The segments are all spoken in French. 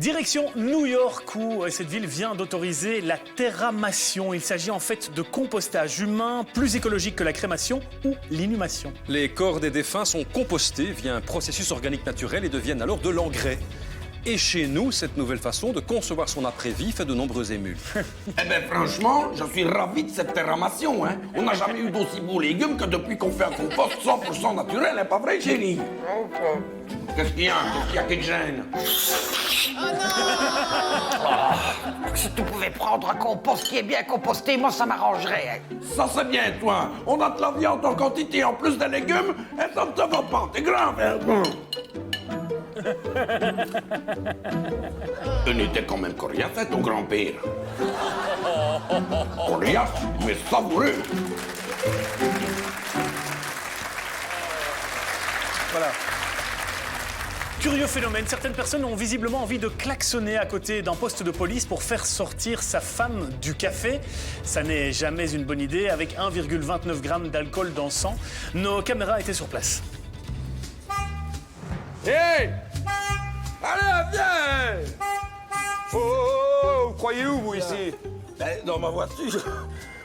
Direction New York où cette ville vient d'autoriser la terramation. Il s'agit en fait de compostage humain plus écologique que la crémation ou l'inhumation. Les corps des défunts sont compostés via un processus organique naturel et deviennent alors de l'engrais. Et chez nous, cette nouvelle façon de concevoir son après-vie fait de nombreux émules. Eh ben franchement, je suis ravi de cette terramation. Hein. On n'a jamais eu d'aussi beaux légumes que depuis qu'on fait un compost 100% naturel, hein, pas vrai, chérie? Qu'est-ce qu'il y a? Qu'est-ce qu'il y a qui te gêne? Si tu pouvais prendre un compost qui est bien composté, moi ça m'arrangerait. Hein. Ça c'est bien, toi. On a de la viande en quantité en plus des légumes, et ça ne te va pas. T'es grave, hein? Il était quand même coriace, hein, ton grand-père. Coriace, mais savoureux. Voilà. Curieux phénomène, certaines personnes ont visiblement envie de klaxonner à côté d'un poste de police pour faire sortir sa femme du café. Ça n'est jamais une bonne idée. Avec 1,29 g d'alcool dans le sang, nos caméras étaient sur place. Hé! Allez, viens! Oh, vous croyez où, vous, ici? Dans ma voiture.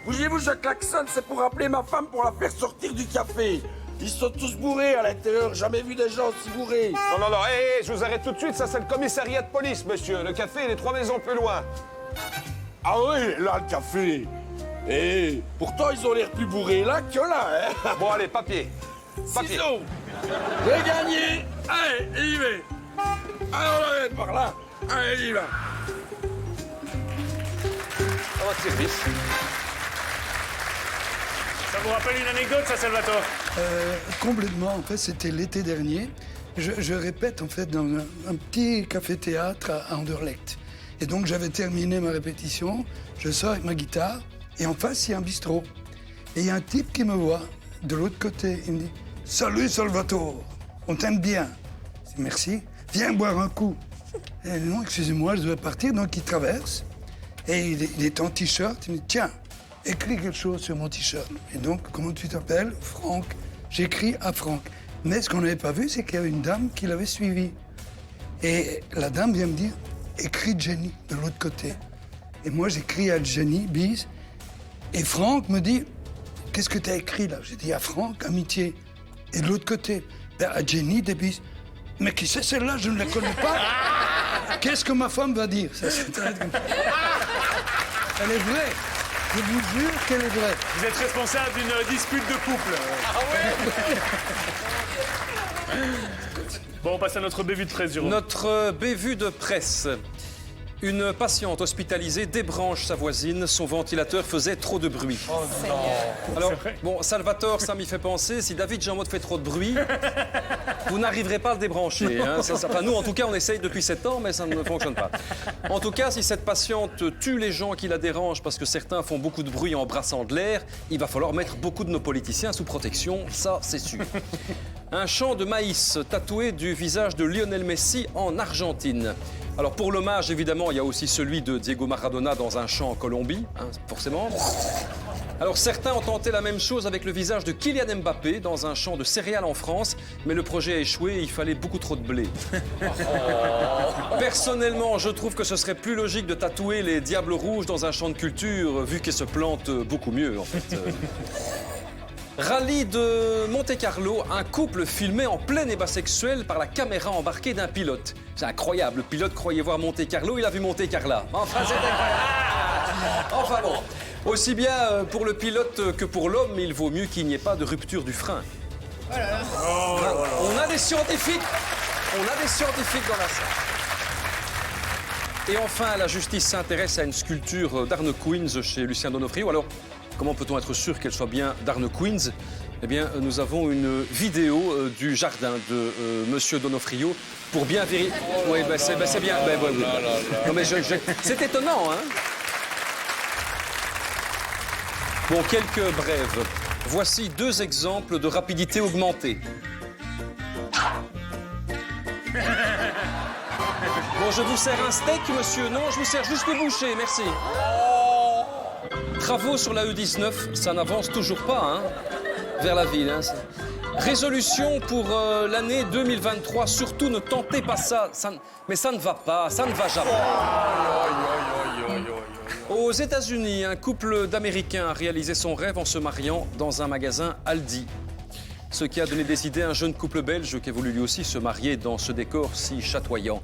Bougez-vous, je klaxonne, c'est pour appeler ma femme pour la faire sortir du café. Ils sont tous bourrés à l'intérieur, jamais vu des gens aussi bourrés. Non, non, non, hé, je vous arrête tout de suite, ça c'est le commissariat de police, monsieur. Le café, il est 3 maisons plus loin. Ah oui, là, le café. Et pourtant, ils ont l'air plus bourrés là que là, hein. Bon, allez, papier. Papier. Ciseaux. J'ai gagné. Allez, il y va. Allez, on va être par là. Allez, il y va. À votre service. Ça vous rappelle une anecdote, ça, Salvatore? Complètement, en fait, c'était l'été dernier. Je répète, en fait, dans un petit café-théâtre à Anderlecht. Et donc, j'avais terminé ma répétition, je sors avec ma guitare, et en face, il y a un bistrot. Et il y a un type qui me voit, de l'autre côté, il me dit « Salut, Salvatore, on t'aime bien. » Je dis « Merci, viens boire un coup. » Et non, excusez-moi, je dois partir, donc il traverse, et il est en t-shirt, il me dit « Tiens, écris quelque chose sur mon t-shirt. » Et donc, comment tu t'appelles? Franck. J'écris à Franck. Mais ce qu'on n'avait pas vu, c'est qu'il y avait une dame qui l'avait suivi. Et la dame vient me dire, écris Jenny de l'autre côté. Et moi, j'écris à Jenny, bise. Et Franck me dit, qu'est-ce que tu as écrit là? J'ai dit à Franck, amitié. Et de l'autre côté, ben, à Jenny, des bises. Mais qui c'est celle-là? Je ne la connais pas. Qu'est-ce que ma femme va dire? Ça, c'est très... Elle est vraie. Je vous jure qu'elle est vraie. Vous êtes responsable d'une dispute de couple. Ah ouais. Bon, on passe à notre bévue de presse, Jérôme. Notre bévue de presse. Une patiente hospitalisée débranche sa voisine. Son ventilateur faisait trop de bruit. Oh non. Alors, bon, Salvatore, ça m'y fait penser. Si David Jean-Maud fait trop de bruit, vous n'arriverez pas à le débrancher. Hein. Enfin, nous, en tout cas, on essaye depuis 7 ans, mais ça ne fonctionne pas. En tout cas, si cette patiente tue les gens qui la dérangent parce que certains font beaucoup de bruit en brassant de l'air, il va falloir mettre beaucoup de nos politiciens sous protection. Ça, c'est sûr. Un champ de maïs tatoué du visage de Lionel Messi en Argentine. Alors pour l'hommage, évidemment, il y a aussi celui de Diego Maradona dans un champ en Colombie, hein, forcément. Alors certains ont tenté la même chose avec le visage de Kylian Mbappé dans un champ de céréales en France, mais le projet a échoué et il fallait beaucoup trop de blé. Personnellement, je trouve que ce serait plus logique de tatouer les diables rouges dans un champ de culture, vu qu'ils se plantent beaucoup mieux, en fait. Rallye de Monte-Carlo, un couple filmé en plein ébat sexuel par la caméra embarquée d'un pilote. C'est incroyable, le pilote croyait voir Monte-Carlo, il a vu Monte-Carla. Enfin, c'est incroyable. Enfin bon, aussi bien pour le pilote que pour l'homme, il vaut mieux qu'il n'y ait pas de rupture du frein. Oh là là. On a des scientifiques, dans la salle. Et enfin, la justice s'intéresse à une sculpture d'Arne Queens chez Lucien Donofrio. Alors, comment peut-on être sûr qu'elle soit bien d'Arne Queens? Eh bien, nous avons une vidéo du jardin de Monsieur Donofrio pour bien vérifier. Oui, ben, c'est bien. Ben, ouais, oui. Non, mais c'est étonnant, hein? Bon, quelques brèves. Voici 2 exemples de rapidité augmentée. Bon, je vous sers un steak, monsieur? Non, je vous sers juste le boucher, merci. Travaux sur la E19, ça n'avance toujours pas, hein, vers la ville. Hein. Résolution pour l'année 2023, surtout ne tentez pas ça. Mais ça ne va pas, ça ne va jamais. Aux États-Unis, un couple d'Américains a réalisé son rêve en se mariant dans un magasin Aldi. Ce qui a donné des idées à un jeune couple belge qui a voulu lui aussi se marier dans ce décor si chatoyant.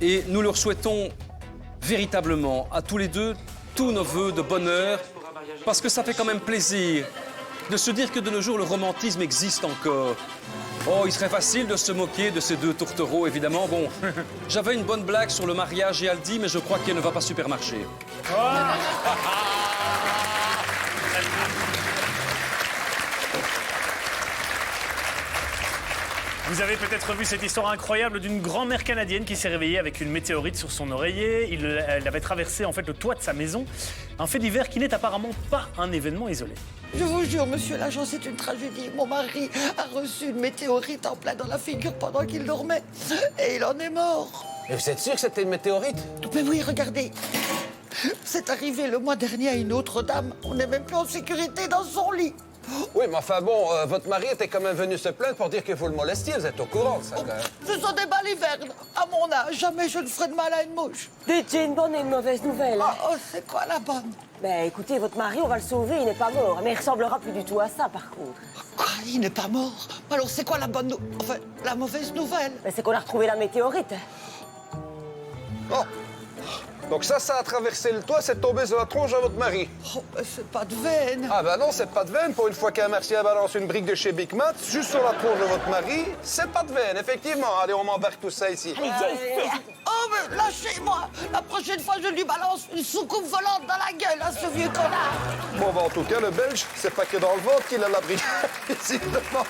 Et nous leur souhaitons véritablement à tous les deux tous nos vœux de bonheur, parce que ça fait quand même plaisir de se dire que de nos jours le romantisme existe encore. Oh, il serait facile de se moquer de ces deux tourtereaux, évidemment. Bon, j'avais une bonne blague sur le mariage et Aldi, mais je crois qu'elle ne va pas super marcher. Vous avez peut-être vu cette histoire incroyable d'une grand-mère canadienne qui s'est réveillée avec une météorite sur son oreiller. Elle avait traversé en fait le toit de sa maison. Un fait divers qui n'est apparemment pas un événement isolé. Je vous jure, monsieur l'agent, c'est une tragédie. Mon mari a reçu une météorite en plein dans la figure pendant qu'il dormait. Et il en est mort. Et vous êtes sûr que c'était une météorite? Mais oui, regardez. C'est arrivé le mois dernier à une autre dame. On n'est même plus en sécurité dans son lit. Oui, mais enfin bon, votre mari était quand même venu se plaindre pour dire que vous le molestiez. Vous êtes au courant de ça, quand même. Ce sont des balivernes. À mon âge, jamais je ne ferai de mal à une mouche. Dites, j'ai une bonne et une mauvaise nouvelle. Oh, c'est quoi la bonne? Ben écoutez, votre mari, on va le sauver, il n'est pas mort. Mais il ressemblera plus du tout à ça, par contre. Quoi? Il n'est pas mort? Alors c'est quoi la bonne enfin, la mauvaise nouvelle? Ben, c'est qu'on a retrouvé la météorite. Oh. Donc ça a traversé le toit, c'est tombé sur la tronche de votre mari. Oh, c'est pas de veine. Ah ben non, c'est pas de veine. Pour une fois qu'un martien balance une brique de chez Big Mat, juste sur la tronche de votre mari, c'est pas de veine, effectivement. Allez, on m'embarque tout ça ici. Allez, viens ici. Oh, mais lâchez-moi! La prochaine fois, je lui balance une soucoupe volante dans la gueule à ce vieux connard! Bon, ben, en tout cas, le Belge, c'est pas que dans le ventre qu'il a la brique. Décidément.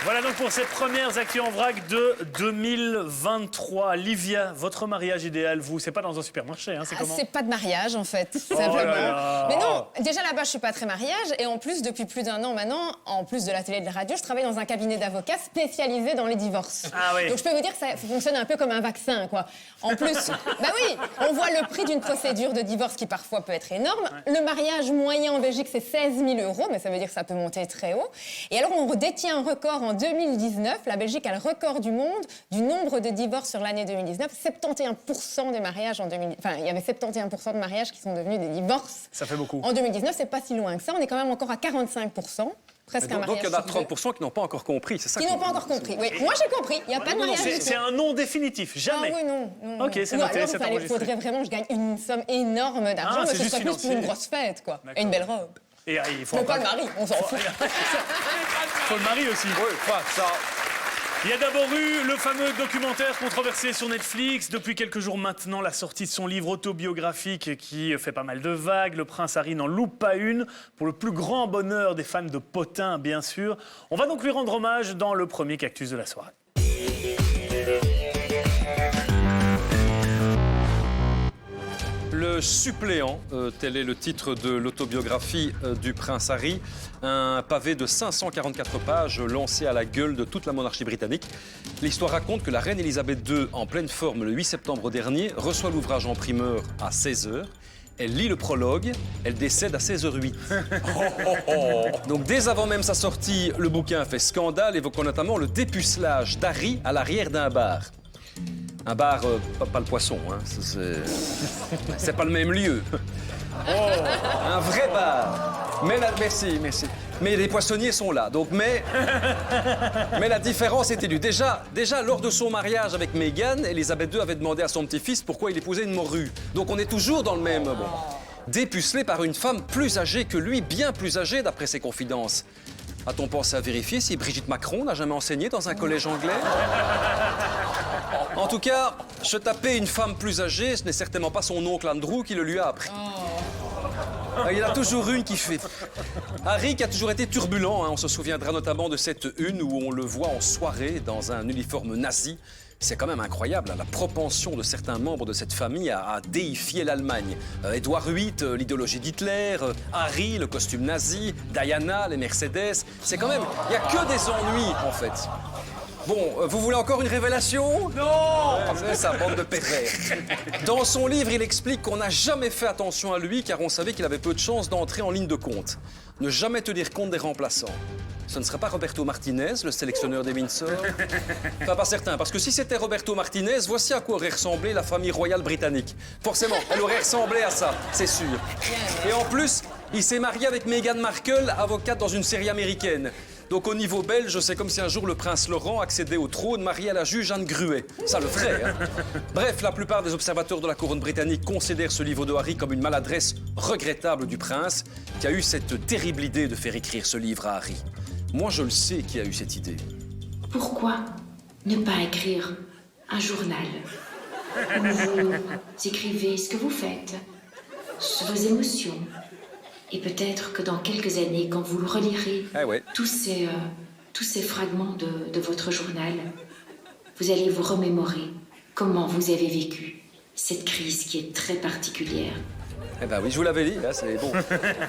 Voilà donc pour ces premières actus en vrac de 2023. Livia, votre mariage idéal, vous, c'est pas dans un supermarché, hein, c'est comment? C'est pas de mariage en fait, Oh simplement. là là. Mais non, déjà là-bas je suis pas très mariage et en plus depuis plus d'1 an maintenant, en plus de la télé et de la radio, je travaille dans un cabinet d'avocats spécialisé dans les divorces. Ah oui. Donc je peux vous dire que ça fonctionne un peu comme un vaccin quoi. En plus, bah oui, on voit le prix d'une procédure de divorce qui parfois peut être énorme. Le mariage moyen en Belgique c'est 16 000 €, mais ça veut dire que ça peut monter très haut. Et alors on détient un record en 2019, la Belgique a le record du monde du nombre de divorces sur l'année 2019. 71% des mariages en 2019, enfin, il y avait 71% de mariages qui sont devenus des divorces. Ça fait beaucoup. En 2019, c'est pas si loin que ça. On est quand même encore à 45%. Presque un mariage. Donc il y en a sur deux. 30% qui n'ont pas encore compris, c'est ça? Qui n'ont pas encore compris. Oui, moi j'ai compris. Il n'y a pas de mariage. du C'est tout. un non définitif, jamais. Ah oui, non. Ok, c'est Ou noté, alors, c'est il enregistré. faudrait vraiment que je gagne une somme énorme d'argent, Ah, mais c'est ce juste serait plus pour financier. une grosse fête, quoi. D'accord. Et une belle robe. Et il faut Mais en pas le mari, on s'en fout. faut le mari aussi. Oui, enfin, ça... Il y a d'abord eu le fameux documentaire controversé sur Netflix. Depuis quelques jours maintenant, la sortie de son livre autobiographique qui fait pas mal de vagues. Le prince Harry n'en loupe pas une, pour le plus grand bonheur des fans de Potin, bien sûr. On va donc lui rendre hommage dans le premier cactus de la soirée. Le suppléant, tel est le titre de l'autobiographie du prince Harry, un pavé de 544 pages lancé à la gueule de toute la monarchie britannique. L'histoire raconte que la reine Elisabeth II, en pleine forme le 8 septembre dernier, reçoit l'ouvrage en primeur à 16h. Elle lit le prologue, elle décède à 16h08. Donc dès avant même sa sortie, le bouquin fait scandale, évoquant notamment le dépucelage d'Harry à l'arrière d'un bar. Un bar, pas le poisson, hein. C'est pas le même lieu. Un vrai bar. Mais là, merci. Mais les poissonniers sont là, donc mais la différence était due. Déjà, lors de son mariage avec Meghan, Elisabeth II avait demandé à son petit-fils pourquoi il épousait une morue. Donc on est toujours dans le même... Bon. Dépucelé par une femme plus âgée que lui, bien plus âgée d'après ses confidences. A-t-on pensé à vérifier si Brigitte Macron n'a jamais enseigné dans un collège anglais? En tout cas, se taper une femme plus âgée, ce n'est certainement pas son oncle Andrew qui le lui a appris. Il y en a toujours une qui fait... Harry qui a toujours été turbulent, hein. On se souviendra notamment de cette une où on le voit en soirée dans un uniforme nazi. C'est quand même incroyable, hein, la propension de certains membres de cette famille à déifier l'Allemagne. Édouard VIII, l'idéologie d'Hitler, Harry, le costume nazi, Diana, les Mercedes. C'est quand même... Il n'y a que des ennuis, en fait. Bon, vous voulez encore une révélation? Non! C'est ça, bande de pervers. Dans son livre, il explique qu'on n'a jamais fait attention à lui car on savait qu'il avait peu de chances d'entrer en ligne de compte. Ne jamais tenir compte des remplaçants. Ce ne serait pas Roberto Martinez, le sélectionneur des Windsor? Enfin, pas certain, parce que si c'était Roberto Martinez, voici à quoi aurait ressemblé la famille royale britannique. Forcément, elle aurait ressemblé à ça, c'est sûr. Et en plus, il s'est marié avec Meghan Markle, avocate dans une série américaine. Donc au niveau belge, c'est comme si un jour le prince Laurent accédait au trône marié à la juge Anne Gruet. Ça le ferait, hein. Bref, la plupart des observateurs de la couronne britannique considèrent ce livre de Harry comme une maladresse regrettable du prince, qui a eu cette terrible idée de faire écrire ce livre à Harry. Moi, je le sais qui a eu cette idée. Pourquoi ne pas écrire un journal où vous écrivez ce que vous faites, vos émotions? Et peut-être que dans quelques années, quand vous le relirez, tous ces fragments de votre journal, vous allez vous remémorer comment vous avez vécu cette crise qui est très particulière. Eh ben oui, je vous l'avais dit, hein, c'est bon.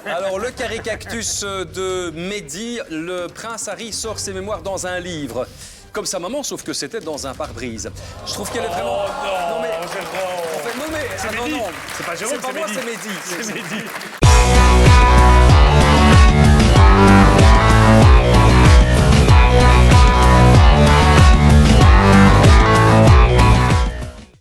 Alors, le caricactus de Mehdi, le prince Harry sort ses mémoires dans un livre. Comme sa maman, sauf que c'était dans un pare-brise. Je trouve qu'elle est vraiment... Oh non, mais... Jérôme. En fait, non mais... C'est ah, Mehdi. non. C'est pas Jérôme, c'est pas moi, Mehdi. c'est Mehdi. C'est Mehdi.